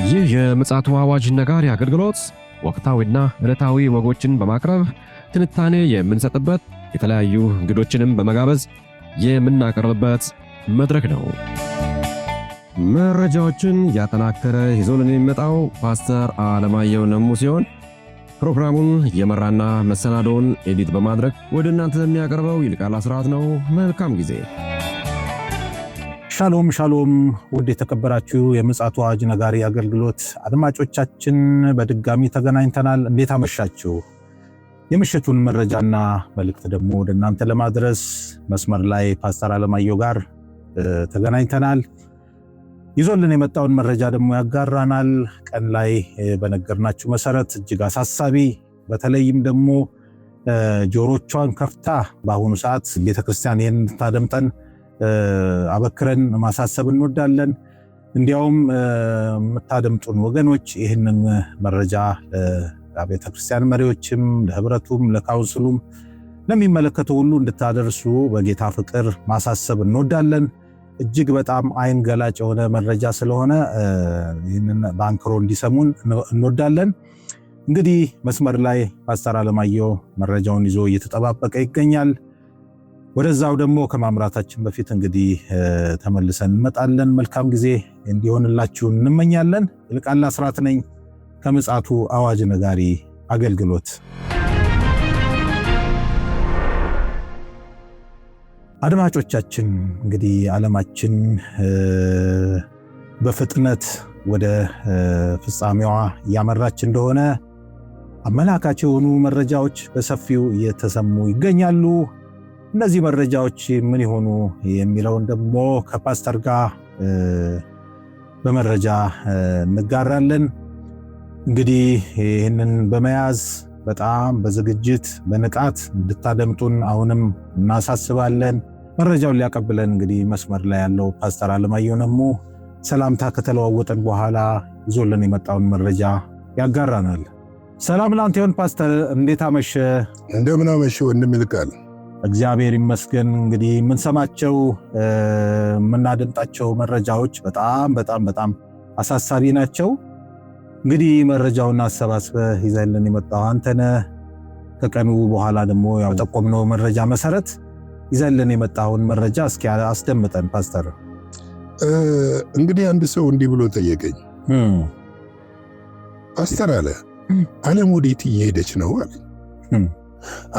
ይህ የምፅዓቱ አዋጅ ነጋሪ አገልግሎት ወቅታዊና ዕለታዊ ወጎችን በማቅረብ ትንታኔ የምንሰጥበት የተለያዩ እንግዶችንም በመጋበዝ የምናቀርብበት መድረክ ነው። መረጃዎችን ያጠናከረ ይዞልን የሚመጣው ፓስተር አለማየሁ ነሙ ሲሆን ፕሮግራሙን የመራና መሰናዶውን ኤዲት በማድረግ ወደ እናንተ የሚያቀርበው ይልቃል አስራት ነው። መልካም ጊዜ። ሻሎም ሻሎም፣ ውድ የተከበራችሁ የምፅዓቱ አዋጅ ነጋሪ አገልግሎት አድማጮቻችን በድጋሚ ተገናኝተናል። እንዴት አመሻችሁ? የምሽቱን መረጃና መልእክት ደግሞ ወደ እናንተ ለማድረስ መስመር ላይ ፓስተር አለማየሁ ጋር ተገናኝተናል። ይዞልን የመጣውን መረጃ ደግሞ ያጋራናል። ቀን ላይ በነገርናችሁ መሰረት እጅግ አሳሳቢ፣ በተለይም ደግሞ ጆሮቿን ከፍታ በአሁኑ ሰዓት ቤተክርስቲያን ይህን እንድታደምጠን አበክረን ማሳሰብ እንወዳለን። እንዲያውም የምታደምጡን ወገኖች ይህንን መረጃ ለቤተክርስቲያን መሪዎችም፣ ለህብረቱም፣ ለካውንስሉም ለሚመለከቱ ሁሉ እንድታደርሱ በጌታ ፍቅር ማሳሰብ እንወዳለን። እጅግ በጣም አይን ገላጭ የሆነ መረጃ ስለሆነ ይህንን በአንክሮ እንዲሰሙን እንወዳለን። እንግዲህ መስመር ላይ ፓስተር አለማየሁ መረጃውን ይዞ እየተጠባበቀ ይገኛል። ወደዛው ደግሞ ከማምራታችን በፊት እንግዲህ ተመልሰን እንመጣለን። መልካም ጊዜ እንዲሆንላችሁ እንመኛለን። ይልቃል አስራት ነኝ ከምፅዓቱ አዋጅ ነጋሪ አገልግሎት። አድማጮቻችን እንግዲህ ዓለማችን በፍጥነት ወደ ፍጻሜዋ እያመራች እንደሆነ አመላካች የሆኑ መረጃዎች በሰፊው እየተሰሙ ይገኛሉ። እነዚህ መረጃዎች ምን ይሆኑ የሚለውን ደግሞ ከፓስተር ጋር በመረጃ እንጋራለን። እንግዲህ ይህንን በመያዝ በጣም በዝግጅት በንቃት እንድታደምጡን አሁንም እናሳስባለን። መረጃውን ሊያቀብለን እንግዲህ መስመር ላይ ያለው ፓስተር አለማየሁ ነሙ ሰላምታ ከተለዋወጠን በኋላ ይዞልን የመጣውን መረጃ ያጋራናል። ሰላም ላንተ ይሁን ፓስተር፣ እንዴት አመሸ? እንደምን አመሸ ወንድም ይልቃል? እግዚአብሔር ይመስገን። እንግዲህ የምንሰማቸው የምናደምጣቸው መረጃዎች በጣም በጣም በጣም አሳሳቢ ናቸው። እንግዲህ መረጃውን አሰባስበህ ይዘህልን የመጣው አንተነህ። ከቀኑ በኋላ ደግሞ ያው ጠቆምነው መረጃ መሰረት ይዘህልን የመጣውን መረጃ እስኪ አስደምጠን ፓስተር። እንግዲህ አንድ ሰው እንዲህ ብሎ ጠየቀኝ፣ ፓስተር አለ ዓለም ወዴት እየሄደች ነው አለ።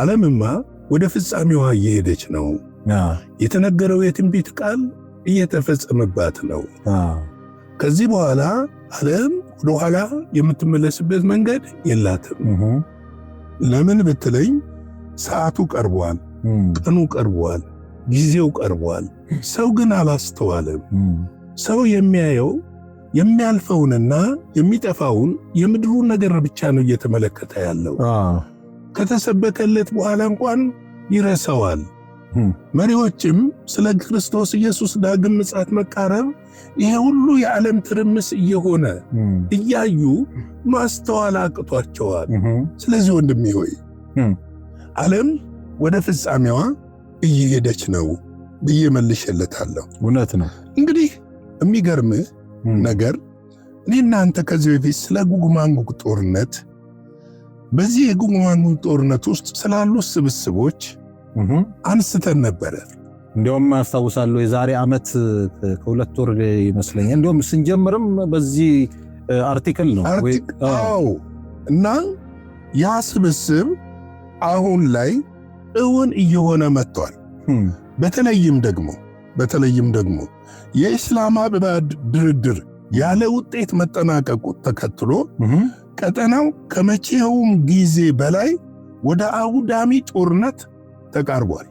ዓለምማ ወደ ፍጻሜዋ እየሄደች ነው። የተነገረው የትንቢት ቃል እየተፈጸመባት ነው። ከዚህ በኋላ ዓለም ወደ ኋላ የምትመለስበት መንገድ የላትም። ለምን ብትለኝ ሰዓቱ ቀርቧል፣ ቀኑ ቀርቧል፣ ጊዜው ቀርቧል። ሰው ግን አላስተዋለም። ሰው የሚያየው የሚያልፈውንና የሚጠፋውን የምድሩን ነገር ብቻ ነው እየተመለከተ ያለው። ከተሰበከለት በኋላ እንኳን ይረሳዋል። መሪዎችም ስለ ክርስቶስ ኢየሱስ ዳግም ምጽአት መቃረብ ይሄ ሁሉ የዓለም ትርምስ እየሆነ እያዩ ማስተዋል አቅቷቸዋል። ስለዚህ ወንድሜ ሆይ ዓለም ወደ ፍጻሜዋ እየሄደች ነው ብዬ መልሼለታለሁ። እውነት ነው። እንግዲህ የሚገርምህ ነገር እኔና አንተ ከዚህ በፊት ስለ ጎግ ማጎግ ጦርነት፣ በዚህ የጎግ ማጎግ ጦርነት ውስጥ ስላሉ ስብስቦች አንስተን ነበረ። እንዲያውም አስታውሳለሁ የዛሬ ዓመት ከሁለት ወር ይመስለኛል እንዲያውም ስንጀምርም በዚህ አርቲክል ነው እና ያ ስብስብ አሁን ላይ እውን እየሆነ መጥቷል። በተለይም ደግሞ የኢስላማባድ ድርድር ያለ ውጤት መጠናቀቁ ተከትሎ ቀጠናው ከመቼውም ጊዜ በላይ ወደ አውዳሚ ጦርነት ተቃርቧል።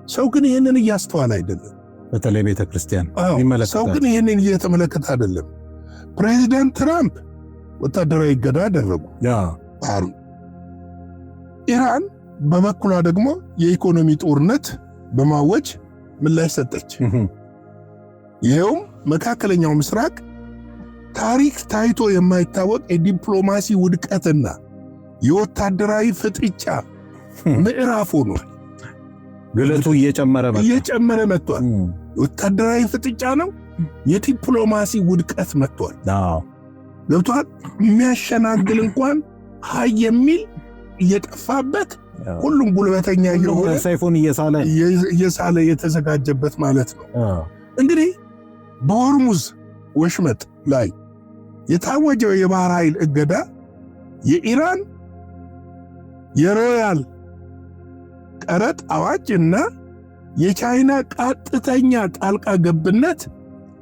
ሰው ግን ይህንን እያስተዋለ አይደለም። በተለይ ቤተክርስቲያን ይመለከታል። ሰው ግን ይህንን እየተመለከተ አይደለም። ፕሬዚዳንት ትራምፕ ወታደራዊ እገዳ አደረጉ። ኢራን በበኩሏ ደግሞ የኢኮኖሚ ጦርነት በማወጅ ምላሽ ሰጠች። ይሄውም መካከለኛው ምስራቅ ታሪክ ታይቶ የማይታወቅ የዲፕሎማሲ ውድቀትና የወታደራዊ ፍጥጫ ምዕራፍ ሆኗል። ግለቱ እየጨመረ መጥቷል። ወታደራዊ ፍጥጫ ነው፣ የዲፕሎማሲ ውድቀት መጥቷል። ገብቷል። የሚያሸናግል እንኳን ሀይ የሚል እየጠፋበት ሁሉም ጉልበተኛ የሆነ ሰይፉን እየሳለ የተዘጋጀበት ማለት ነው። እንግዲህ በሆርሙዝ ወሽመጥ ላይ የታወጀው የባህር ኃይል እገዳ የኢራን የሮያል ቀረጥ አዋጅ እና የቻይና ቀጥተኛ ጣልቃ ገብነት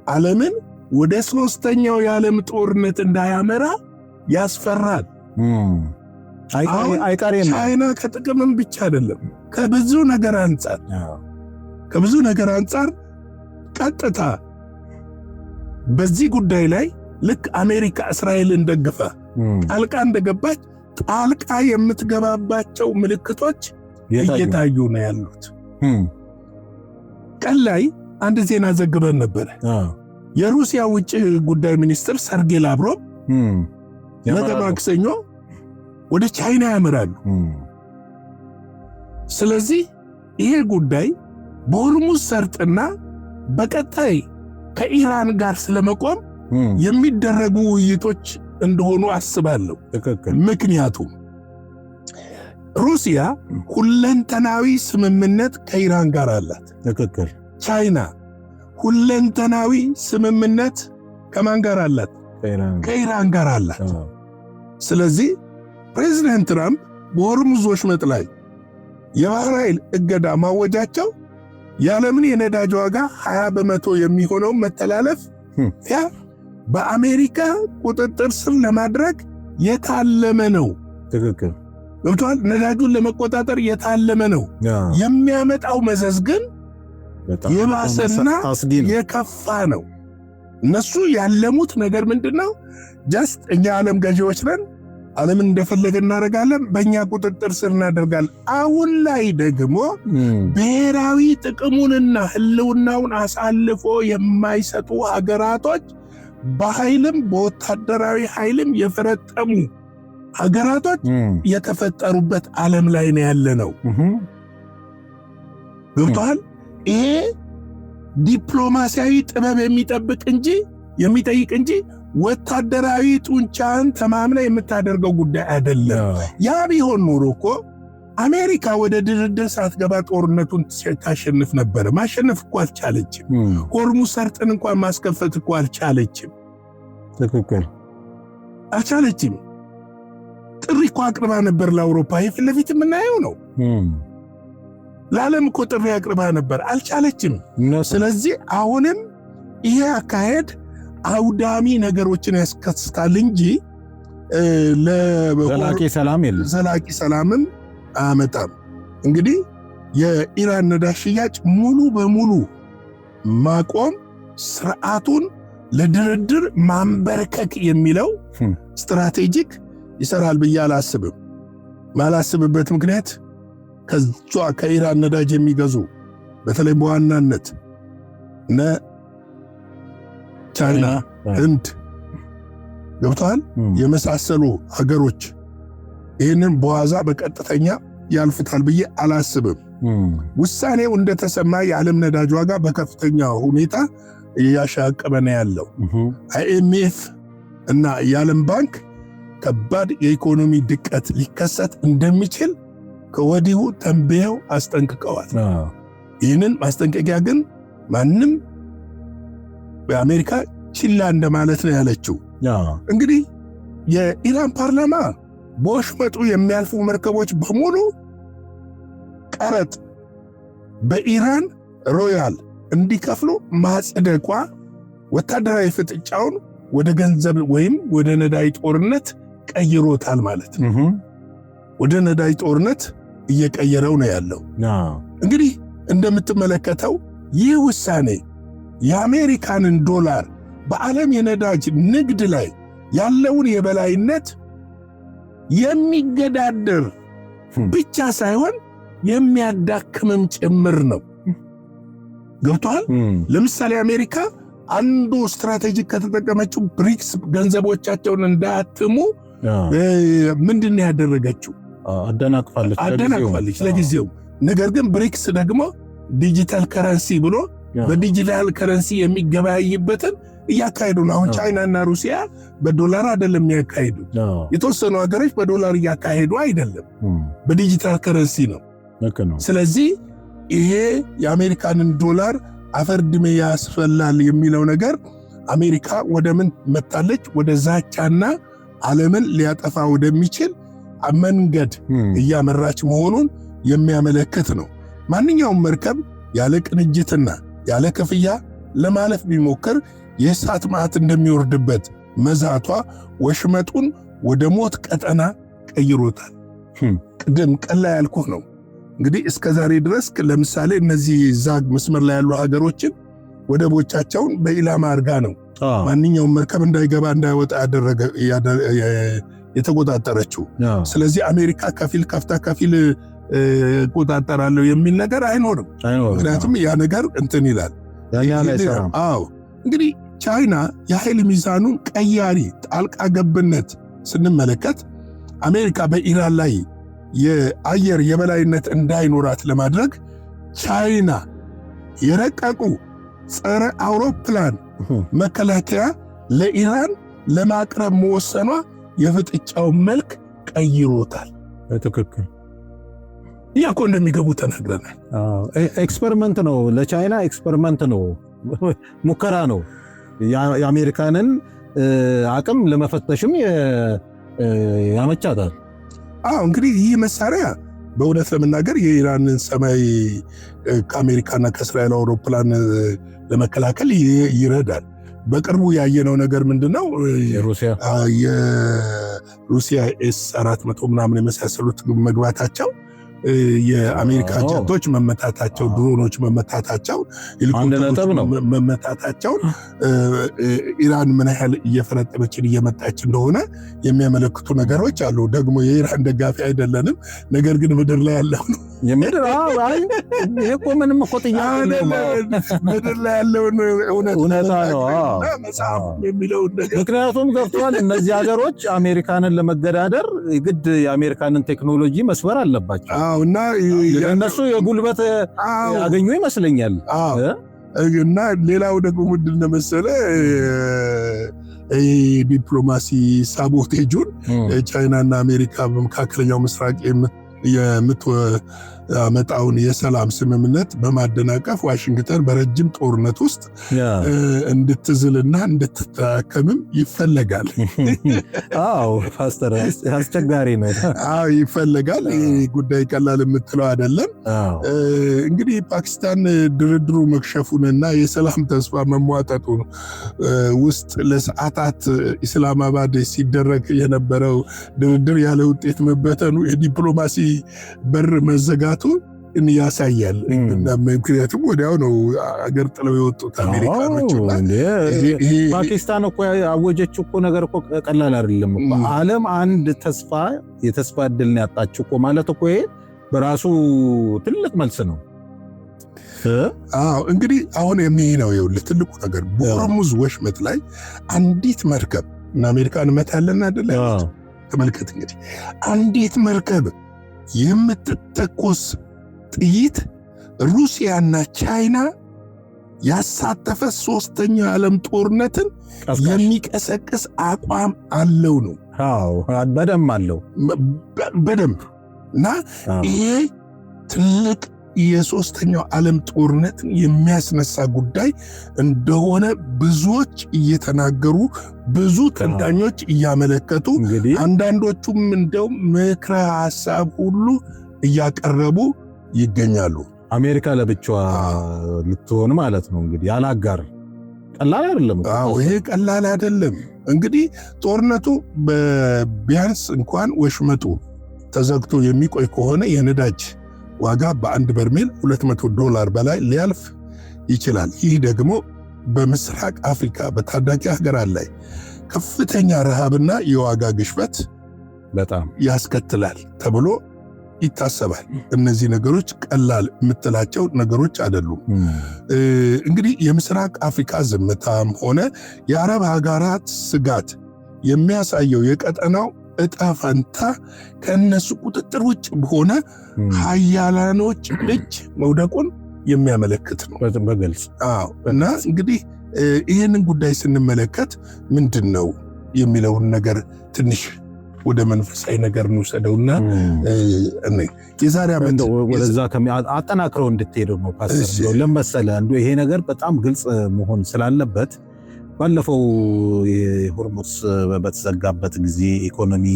ዓለምን ወደ ሶስተኛው የዓለም ጦርነት እንዳያመራ ያስፈራል። ቻይና ከጥቅምም ብቻ አይደለም ከብዙ ነገር አንጻር ቀጥታ በዚህ ጉዳይ ላይ ልክ አሜሪካ እስራኤልን ደግፋ ጣልቃ እንደገባች ጣልቃ የምትገባባቸው ምልክቶች እየታዩ ነው ያሉት። ቀን ላይ አንድ ዜና ዘግበን ነበረ። የሩሲያ ውጭ ጉዳይ ሚኒስትር ሰርጌይ ላቭሮቭ ነገ ማክሰኞ ወደ ቻይና ያመራሉ። ስለዚህ ይሄ ጉዳይ በሆርሙዝ ሰርጥና በቀጣይ ከኢራን ጋር ስለመቆም የሚደረጉ ውይይቶች እንደሆኑ አስባለሁ። ምክንያቱም ሩሲያ ሁለንተናዊ ስምምነት ከኢራን ጋር አላት። ቻይና ሁለንተናዊ ስምምነት ከማን ጋር አላት? ከኢራን ጋር አላት። ስለዚህ ፕሬዚደንት ትራምፕ በሆርሙዝ ወሽመጥ ላይ የባህር ኃይል እገዳ ማወጃቸው የዓለምን የነዳጅ ዋጋ 20% የሚሆነው መተላለፍ በአሜሪካ ቁጥጥር ስር ለማድረግ የታለመ ነው። ገብቷል። ነዳጁን ለመቆጣጠር የታለመ ነው። የሚያመጣው መዘዝ ግን የባሰና የከፋ ነው። እነሱ ያለሙት ነገር ምንድነው? ጀስት እኛ ዓለም ገዢዎች ነን፣ ዓለምን እንደፈለገ እናደርጋለን፣ በእኛ ቁጥጥር ስር እናደርጋለን። አሁን ላይ ደግሞ ብሔራዊ ጥቅሙንና ሕልውናውን አሳልፎ የማይሰጡ ሀገራቶች በኃይልም በወታደራዊ ኃይልም የፈረጠሙ ሀገራቶች የተፈጠሩበት ዓለም ላይ ነው ያለ ነው። ገብቷል። ይሄ ዲፕሎማሲያዊ ጥበብ የሚጠይቅ እንጂ ወታደራዊ ጡንቻን ተማምነ የምታደርገው ጉዳይ አይደለም። ያ ቢሆን ኖሮ እኮ አሜሪካ ወደ ድርድር ሳትገባ ጦርነቱን ታሸንፍ ነበር። ማሸነፍ እኮ አልቻለችም። ሆርሙዝ ሰርጥን እንኳን ማስከፈት እኮ አልቻለችም። አልቻለችም። ጥሪ እኮ አቅርባ ነበር ለአውሮፓ። የፊት ለፊት የምናየው ነው። ለዓለም እኮ ጥሪ አቅርባ ነበር፣ አልቻለችም። ስለዚህ አሁንም ይሄ አካሄድ አውዳሚ ነገሮችን ያስከስታል እንጂ ዘላቂ ሰላምን አያመጣም። እንግዲህ የኢራን ነዳጅ ሽያጭ ሙሉ በሙሉ ማቆም ስርዓቱን ለድርድር ማንበርከክ የሚለው ስትራቴጂክ ይሰራል ብዬ አላስብም። ማላስብበት ምክንያት ከኢራን ነዳጅ የሚገዙ በተለይ በዋናነት ቻይና፣ ህንድ ገብተዋል የመሳሰሉ ሀገሮች ይህንን በዋዛ በቀጥተኛ ያልፉታል ብዬ አላስብም። ውሳኔው እንደተሰማ የዓለም ነዳጅ ዋጋ በከፍተኛ ሁኔታ እያሻቀበ ነው ያለው። አይኤምኤፍ እና የዓለም ባንክ ከባድ የኢኮኖሚ ድቀት ሊከሰት እንደሚችል ከወዲሁ ተንብየው አስጠንቅቀዋል። ይህንን ማስጠንቀቂያ ግን ማንም በአሜሪካ ችላ እንደማለት ነው ያለችው። እንግዲህ የኢራን ፓርላማ በወሽመጡ የሚያልፉ መርከቦች በሙሉ ቀረጥ በኢራን ሮያል እንዲከፍሉ ማጽደቋ ወታደራዊ ፍጥጫውን ወደ ገንዘብ ወይም ወደ ነዳጅ ጦርነት ቀይሮታል ማለት ነው። ወደ ነዳጅ ጦርነት እየቀየረው ነው ያለው። እንግዲህ እንደምትመለከተው ይህ ውሳኔ የአሜሪካንን ዶላር በዓለም የነዳጅ ንግድ ላይ ያለውን የበላይነት የሚገዳደር ብቻ ሳይሆን የሚያዳክምም ጭምር ነው። ገብቷል። ለምሳሌ አሜሪካ አንዱ ስትራቴጂክ ከተጠቀመችው ብሪክስ ገንዘቦቻቸውን እንዳያትሙ ምንድን ነው ያደረገችው? አደናቅፋለች ለጊዜው። ነገር ግን ብሪክስ ደግሞ ዲጂታል ከረንሲ ብሎ በዲጂታል ከረንሲ የሚገበያይበትን እያካሄዱ ነው። አሁን ቻይና እና ሩሲያ በዶላር አይደለም የሚያካሄዱ። የተወሰኑ ሀገሮች በዶላር እያካሄዱ አይደለም፣ በዲጂታል ከረንሲ ነው። ስለዚህ ይሄ የአሜሪካንን ዶላር አፈርድሜ ያስፈላል የሚለው ነገር አሜሪካ ወደ ምን መጣለች? ወደ ዛቻና ዓለምን ሊያጠፋ ወደሚችል መንገድ እያመራች መሆኑን የሚያመለክት ነው። ማንኛውም መርከብ ያለ ቅንጅትና ያለ ክፍያ ለማለፍ ቢሞክር የእሳት መዓት እንደሚወርድበት መዛቷ ወሽመጡን ወደ ሞት ቀጠና ቀይሮታል። ቅድም ቀላ ያልኩህ ነው። እንግዲህ እስከ ዛሬ ድረስ ለምሳሌ እነዚህ ዛግ መስመር ላይ ያሉ ሀገሮችን ወደቦቻቸውን በኢላማ አድርጋ ነው ማንኛውም መርከብ እንዳይገባ እንዳይወጣ የተቆጣጠረችው። ስለዚህ አሜሪካ ከፊል ከፍታ ከፊል ቆጣጠራለሁ የሚል ነገር አይኖርም። ምክንያቱም ያ ነገር እንትን ይላል። እንግዲህ ቻይና የኃይል ሚዛኑን ቀያሪ ጣልቃ ገብነት ስንመለከት አሜሪካ በኢራን ላይ የአየር የበላይነት እንዳይኖራት ለማድረግ ቻይና የረቀቁ ጸረ አውሮፕላን መከላከያ ለኢራን ለማቅረብ መወሰኗ የፍጥጫው መልክ ቀይሮታል። ትክክል። ያኮ እንደሚገቡ ተናግረናል። ኤክስፐሪመንት ነው፣ ለቻይና ኤክስፐሪመንት ነው፣ ሙከራ ነው። የአሜሪካንን አቅም ለመፈተሽም ያመቻታል። እንግዲህ ይህ መሳሪያ በእውነት ለመናገር የኢራንን ሰማይ ከአሜሪካና ከእስራኤል አውሮፕላን ለመከላከል ይረዳል። በቅርቡ ያየነው ነገር ምንድነው? የሩሲያ ኤስ-400 ምናምን የመሳሰሉት መግባታቸው፣ የአሜሪካ ጀቶች መመታታቸው፣ ድሮኖች መመታታቸው፣ ሄሊኮፕተሮች መመታታቸው ኢራን ምን ያህል እየፈረጠመችን እየመጣች እንደሆነ የሚያመለክቱ ነገሮች አሉ። ደግሞ የኢራን ደጋፊ አይደለንም፣ ነገር ግን ምድር ላይ ያለው ነው የምድር እኮ ምንም እኮ ጥያቄ ምድር ላይ ያለውን እውነታ ነው የሚለው ነገር። ምክንያቱም ገብቷል። እነዚህ ሀገሮች አሜሪካንን ለመገዳደር ግድ የአሜሪካንን ቴክኖሎጂ መስበር አለባቸው እና እነሱ የጉልበት ያገኙ ይመስለኛል። እና ሌላው ደግሞ ምንድን ነው መሰለህ ዲፕሎማሲ ሳቦቴጁን ቻይናና አሜሪካ በመካከለኛው ምስራቅ የምትመጣውን የሰላም ስምምነት በማደናቀፍ ዋሽንግተን በረጅም ጦርነት ውስጥ እንድትዝልና እንድትታከምም ይፈለጋል። ፓስተር አስቸጋሪ ነው። ይፈለጋል። ጉዳይ ቀላል የምትለው አይደለም። እንግዲህ ፓኪስታን ድርድሩ መክሸፉንና የሰላም ተስፋ መሟጠጡ ውስጥ ለሰዓታት ኢስላማባድ ሲደረግ የነበረው ድርድር ያለ ውጤት መበተኑ የዲፕሎማሲ በር መዘጋቱ ያሳያል። ምክንያቱም ወዲያው ነው አገር ጥለው የወጡት አሜሪካኖች። ፓኪስታን እኮ ያወጀችው እኮ ነገር እኮ ቀላል አይደለም። ዓለም አንድ የተስፋ ዕድልን ያጣችው እኮ ማለት እኮ ይሄ በራሱ ትልቅ መልስ ነው። እንግዲህ አሁን የሚሄነው ይኸውልህ ትልቁ ነገር በሆርሙዝ ወሽመጥ ላይ አንዲት መርከብ እና አሜሪካን መታለን አይደለ? ተመልከት እንግዲህ አንዲት መርከብ የምትተኮስ ጥይት ሩሲያና ቻይና ያሳተፈ ሶስተኛው ዓለም ጦርነትን የሚቀሰቅስ አቋም አለው ነው። በደንብ አለው በደንብ እና ይሄ ትልቅ የሶስተኛው ዓለም ጦርነትን የሚያስነሳ ጉዳይ እንደሆነ ብዙዎች እየተናገሩ፣ ብዙ ተንታኞች እያመለከቱ፣ አንዳንዶቹም እንደው ምክረ ሐሳብ ሁሉ እያቀረቡ ይገኛሉ። አሜሪካ ለብቻዋ ልትሆን ማለት ነው እንግዲህ ያላጋር ቀላል አይደለም። ይሄ ቀላል አይደለም። እንግዲህ ጦርነቱ ቢያንስ እንኳን ወሽመጡ ተዘግቶ የሚቆይ ከሆነ የነዳጅ ዋጋ በአንድ በርሜል $200 በላይ ሊያልፍ ይችላል። ይህ ደግሞ በምስራቅ አፍሪካ በታዳጊ ሀገራት ላይ ከፍተኛ ረሃብና የዋጋ ግሽበት በጣም ያስከትላል ተብሎ ይታሰባል። እነዚህ ነገሮች ቀላል የምትላቸው ነገሮች አይደሉም። እንግዲህ የምስራቅ አፍሪካ ዝምታም ሆነ የአረብ ሀገራት ስጋት የሚያሳየው የቀጠናው እጣ ፈንታ ከእነሱ ቁጥጥር ውጭ በሆነ ሀያላኖች እጅ መውደቁን የሚያመለክት ነው በግልጽ። እና እንግዲህ ይህንን ጉዳይ ስንመለከት ምንድን ነው የሚለውን ነገር ትንሽ ወደ መንፈሳዊ ነገር እንውሰደውና የዛሬ ዓመት ወደዛ አጠናክረው እንድትሄዱ ነው ፓስተር። ለምሳሌ አንዱ ይሄ ነገር በጣም ግልጽ መሆን ስላለበት ባለፈው የሆርሙዝ በተዘጋበት ጊዜ ኢኮኖሚ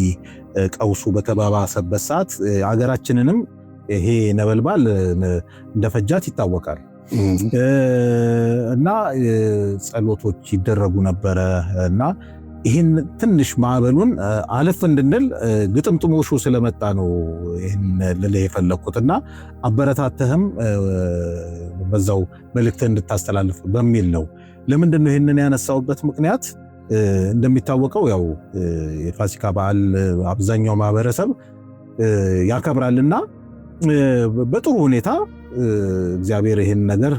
ቀውሱ በተባባሰበት ሰዓት አገራችንንም ይሄ ነበልባል እንደፈጃት ይታወቃል። እና ጸሎቶች ይደረጉ ነበረ እና ይህን ትንሽ ማዕበሉን አለፍ እንድንል ግጥምጥሞሹ ስለመጣ ነው ይህን ልልህ የፈለግኩትና አበረታተህም በዛው መልእክት እንድታስተላልፍ በሚል ነው። ለምንድን ነው ይህንን ያነሳውበት ምክንያት? እንደሚታወቀው ያው የፋሲካ በዓል አብዛኛው ማህበረሰብ ያከብራልና በጥሩ ሁኔታ እግዚአብሔር ይህን ነገር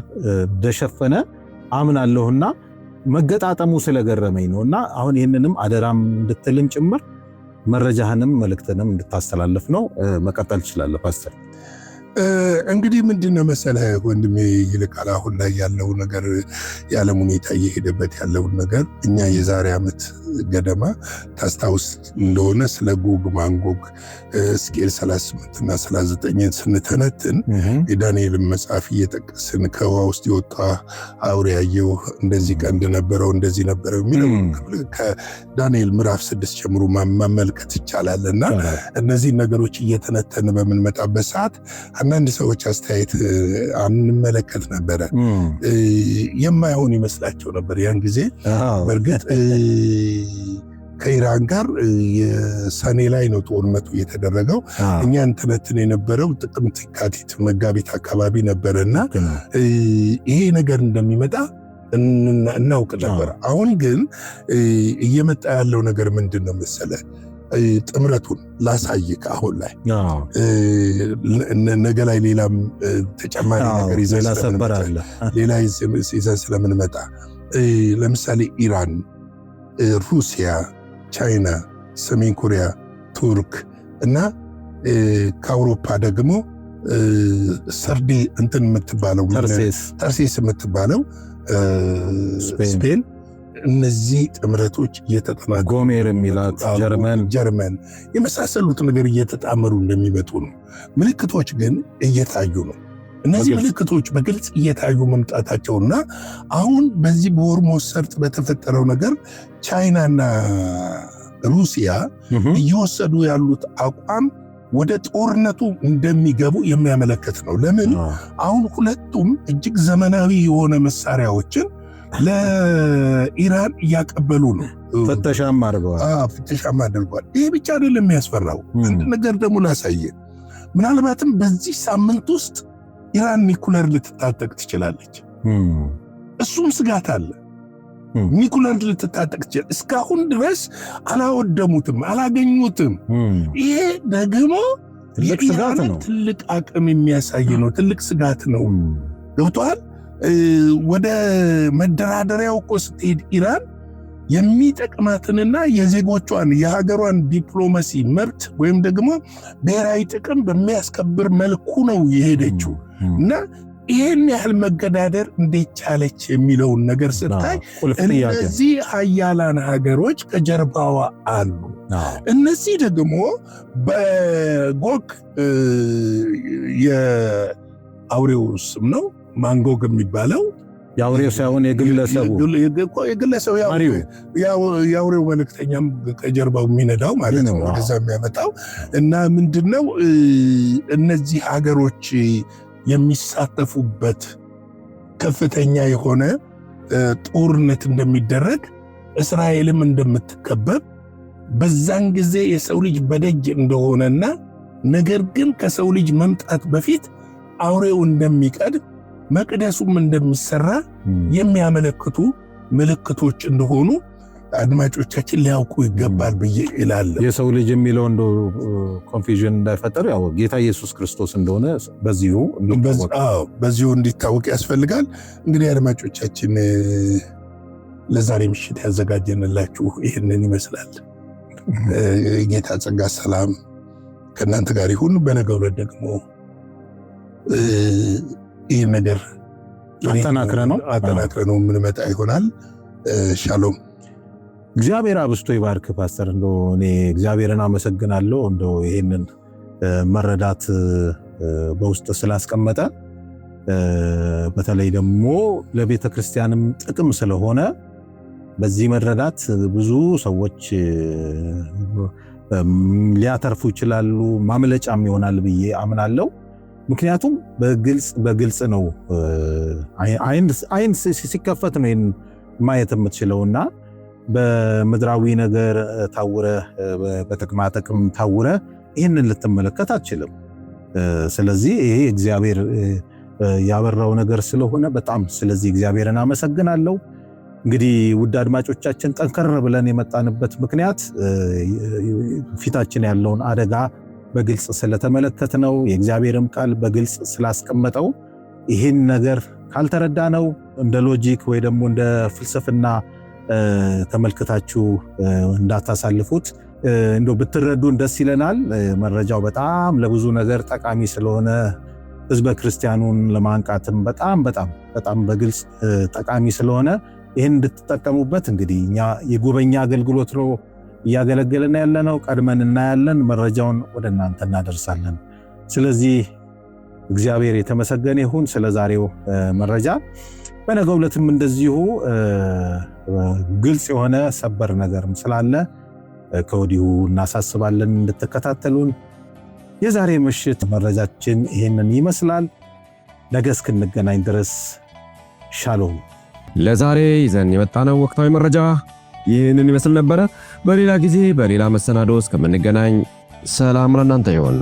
እንደሸፈነ አምናለሁና መገጣጠሙ ስለገረመኝ ነውና አሁን ይህንንም አደራም እንድትልም ጭምር መረጃህንም መልእክትንም እንድታስተላልፍ ነው። መቀጠል ትችላለህ ፓስተር። እንግዲህ ምንድነው መሰለህ ወንድሜ ይልቃል፣ አሁን ላይ ያለው ነገር የዓለም ሁኔታ እየሄደበት ያለውን ነገር እኛ የዛሬ ዓመት ገደማ ታስታውስ እንደሆነ ስለ ጎግ ማንጎግ ስኬል 38 እና 39 ስንተነትን የዳንኤልን መጽሐፍ እየጠቀስን ከውሃ ውስጥ የወጣ አውሬ ያየው እንደዚህ ቀንድ ነበረው እንደዚህ ነበረው የሚለው ከዳንኤል ምዕራፍ 6 ጀምሮ ማመልከት ይቻላልና እነዚህ ነገሮች እየተነተን በምንመጣበት ሰዓት አንዳንድ ሰዎች አስተያየት አንመለከት ነበረ። የማይሆን ይመስላቸው ነበር ያን ጊዜ። በእርግጥ ከኢራን ጋር የሰኔ ላይ ነው ጦርነቱ የተደረገው። እኛ እንተነትን የነበረው ጥቅምት፣ የካቲት፣ መጋቢት አካባቢ ነበረና ይሄ ነገር እንደሚመጣ እናውቅ ነበር። አሁን ግን እየመጣ ያለው ነገር ምንድን ነው መሰለ? ጥምረቱን ላሳይክ። አሁን ላይ ነገ ላይ ሌላም ተጨማሪ ነገር ይዘን ስለምንመጣ ለምሳሌ ኢራን፣ ሩሲያ፣ ቻይና፣ ሰሜን ኮሪያ፣ ቱርክ እና ከአውሮፓ ደግሞ ሰርዴ እንትን የምትባለው ተርሴስ የምትባለው ስፔን፣ እነዚህ ጥምረቶች እየተጠናቀቁ ጎሜር የሚላት ጀርመን የመሳሰሉት ነገር እየተጣመሩ እንደሚመጡ ነው። ምልክቶች ግን እየታዩ ነው። እነዚህ ምልክቶች በግልጽ እየታዩ መምጣታቸውና አሁን በዚህ በሆርሙዝ ሰርጥ በተፈጠረው ነገር ቻይናና ሩሲያ እየወሰዱ ያሉት አቋም ወደ ጦርነቱ እንደሚገቡ የሚያመለክት ነው። ለምን? አሁን ሁለቱም እጅግ ዘመናዊ የሆነ መሳሪያዎችን ለኢራን እያቀበሉ ነው። ፍተሻም አድርገዋል። ይሄ ብቻ አይደለም የሚያስፈራው። አንድ ነገር ደግሞ ላሳየ። ምናልባትም በዚህ ሳምንት ውስጥ ኢራን ኒኩለር ልትታጠቅ ትችላለች። እሱም ስጋት አለ። ኒኩለር ልትታጠቅ ትችላለች። እስካሁን ድረስ አላወደሙትም፣ አላገኙትም። ይሄ ደግሞ የኢራን ትልቅ አቅም የሚያሳይ ነው። ትልቅ ስጋት ነው። ገብቶሃል? ወደ መደራደሪያው እኮ ስትሄድ ኢራን የሚጠቅማትንና የዜጎቿን የሀገሯን ዲፕሎማሲ መብት ወይም ደግሞ ብሔራዊ ጥቅም በሚያስከብር መልኩ ነው የሄደችው እና ይህን ያህል መገዳደር እንዴት ቻለች የሚለውን ነገር ስታይ እነዚህ ሀያላን ሀገሮች ከጀርባዋ አሉ። እነዚህ ደግሞ በጎግ የአውሬው ስም ነው ማንጎግ የሚባለው የአውሬው ሳይሆን የግለሰቡ የአውሬው መልእክተኛም ከጀርባው የሚነዳው ማለት ነው፣ ወደዛ የሚያመጣው እና ምንድነው እነዚህ ሀገሮች የሚሳተፉበት ከፍተኛ የሆነ ጦርነት እንደሚደረግ፣ እስራኤልም እንደምትከበብ፣ በዛን ጊዜ የሰው ልጅ በደጅ እንደሆነና ነገር ግን ከሰው ልጅ መምጣት በፊት አውሬው እንደሚቀድም መቅደሱም እንደሚሰራ የሚያመለክቱ ምልክቶች እንደሆኑ አድማጮቻችን ሊያውቁ ይገባል ብዬ እላለሁ። የሰው ልጅ የሚለው እንደ ኮንፊዥን እንዳይፈጠር ያው ጌታ ኢየሱስ ክርስቶስ እንደሆነ በዚሁ እንዲታወቅ ያስፈልጋል። እንግዲህ አድማጮቻችን ለዛሬ ምሽት ያዘጋጀንላችሁ ይህንን ይመስላል። ጌታ ጸጋ፣ ሰላም ከእናንተ ጋር ይሁን። በነገው ዕለት ደግሞ ይህ ነገር አጠናክረ ነው የምንመጣ ይሆናል። ሻሎም። እግዚአብሔር አብስቶ ይባርክ ፓስተር። እንደው እኔ እግዚአብሔርን አመሰግናለሁ እንደው ይሄንን መረዳት በውስጥ ስላስቀመጠ በተለይ ደግሞ ለቤተ ክርስቲያንም ጥቅም ስለሆነ በዚህ መረዳት ብዙ ሰዎች ሊያተርፉ ይችላሉ፣ ማምለጫም ይሆናል ብዬ አምናለሁ። ምክንያቱም በግልጽ ነው፣ አይን ሲከፈት ነው ማየት የምትችለውና በምድራዊ ነገር ታውረ በጥቅማ ጥቅም ታውረ ይህንን ልትመለከት አትችልም። ስለዚህ ይሄ እግዚአብሔር ያበራው ነገር ስለሆነ በጣም ስለዚህ እግዚአብሔርን አመሰግናለሁ። እንግዲህ ውድ አድማጮቻችን ጠንከር ብለን የመጣንበት ምክንያት ፊታችን ያለውን አደጋ በግልጽ ስለተመለከትነው የእግዚአብሔርም ቃል በግልጽ ስላስቀመጠው ይህን ነገር ካልተረዳነው እንደ ሎጂክ ወይ ደግሞ እንደ ፍልስፍና ተመልክታችሁ እንዳታሳልፉት እንደው ብትረዱን ደስ ይለናል። መረጃው በጣም ለብዙ ነገር ጠቃሚ ስለሆነ ህዝበ ክርስቲያኑን ለማንቃትም በጣም በግልጽ ጠቃሚ ስለሆነ ይህን እንድትጠቀሙበት እንግዲህ እኛ የጉበኛ አገልግሎት ነው እያገለገልን ያለነው። ቀድመን እናያለን፣ መረጃውን ወደ እናንተ እናደርሳለን። ስለዚህ እግዚአብሔር የተመሰገነ ይሁን ስለ ዛሬው መረጃ። በነገው ዕለትም እንደዚሁ ግልጽ የሆነ ሰበር ነገርም ስላለ ከወዲሁ እናሳስባለን እንድትከታተሉን። የዛሬ ምሽት መረጃችን ይህንን ይመስላል። ነገ እስክንገናኝ ድረስ ሻሎም። ለዛሬ ይዘን የመጣነው ወቅታዊ መረጃ ይህንን ይመስል ነበረ። በሌላ ጊዜ በሌላ መሰናዶ እስከምንገናኝ ሰላም ለእናንተ ይሁን።